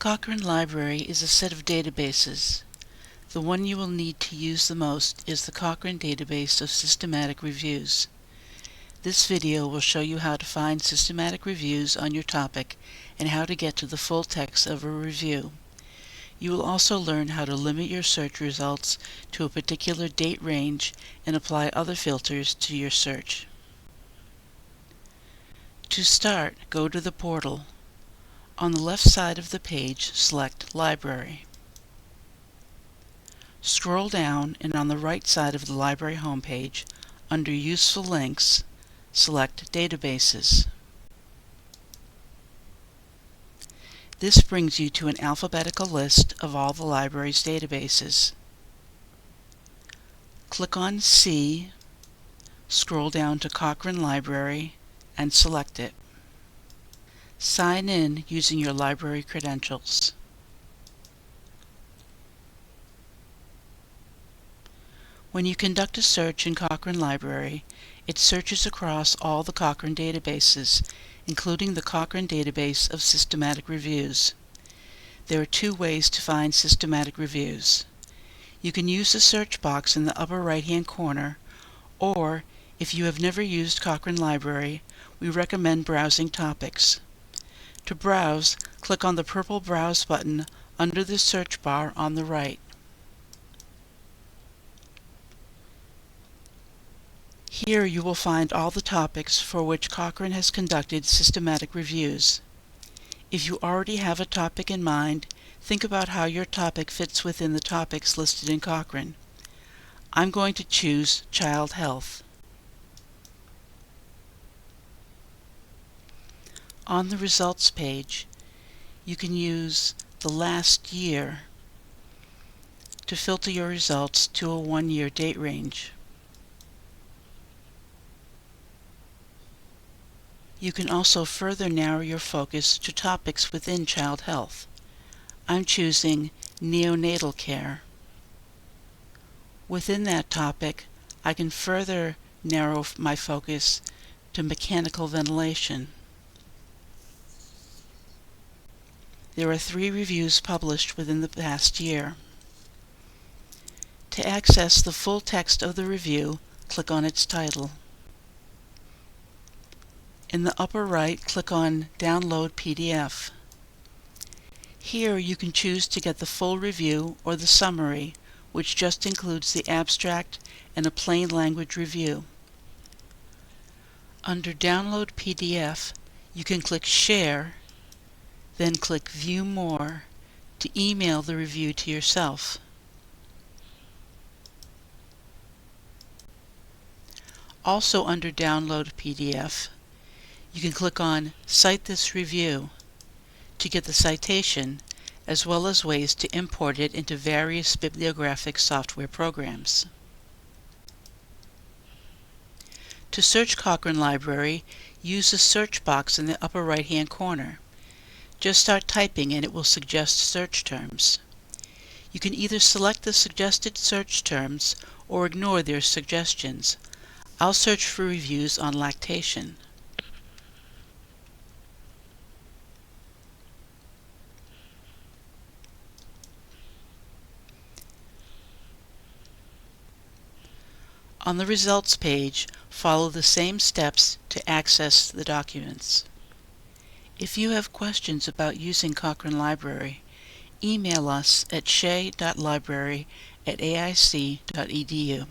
Cochrane Library is a set of databases. The one you will need to use the most is the Cochrane database of systematic reviews. This video will show you how to find systematic reviews on your topic and how to get to the full text of a review. You will also learn how to limit your search results to a particular date range and apply other filters to your search. To start, go to the portal. On the left side of the page, select Library. Scroll down and on the right side of the library homepage, under Useful Links, select Databases. This brings you to an alphabetical list of all the library's databases. Click on C, scroll down to Cochrane Library, and select it. Sign in using your library credentials. When you conduct a search in Cochrane Library, it searches across all the Cochrane databases, including the Cochrane database of systematic reviews. There are two ways to find systematic reviews. You can use the search box in the upper right-hand corner, or, if you have never used Cochrane Library, we recommend browsing topics. To browse, click on the purple Browse button under the search bar on the right. Here you will find all the topics for which Cochrane has conducted systematic reviews. If you already have a topic in mind, think about how your topic fits within the topics listed in Cochrane. I'm going to choose Child Health. On the results page, you can use the last year to filter your results to a one-year date range. You can also further narrow your focus to topics within child health. I'm choosing neonatal care. Within that topic, I can further narrow my focus to mechanical ventilation. There are 3 reviews published within the past year. To access the full text of the review, click on its title. In the upper right, click on Download PDF. Here you can choose to get the full review or the summary, which just includes the abstract and a plain language review. Under Download PDF, you can click Share, then click View More to email the review to yourself. Also under Download PDF, you can click on Cite this review to get the citation, as well as ways to import it into various bibliographic software programs. To search Cochrane Library, use the search box in the upper right-hand corner. Just start typing and it will suggest search terms. You can either select the suggested search terms or ignore their suggestions. I'll search for reviews on lactation. On the results page, follow the same steps to access the documents. If you have questions about using Cochrane Library, email us at shay.library@aic.edu.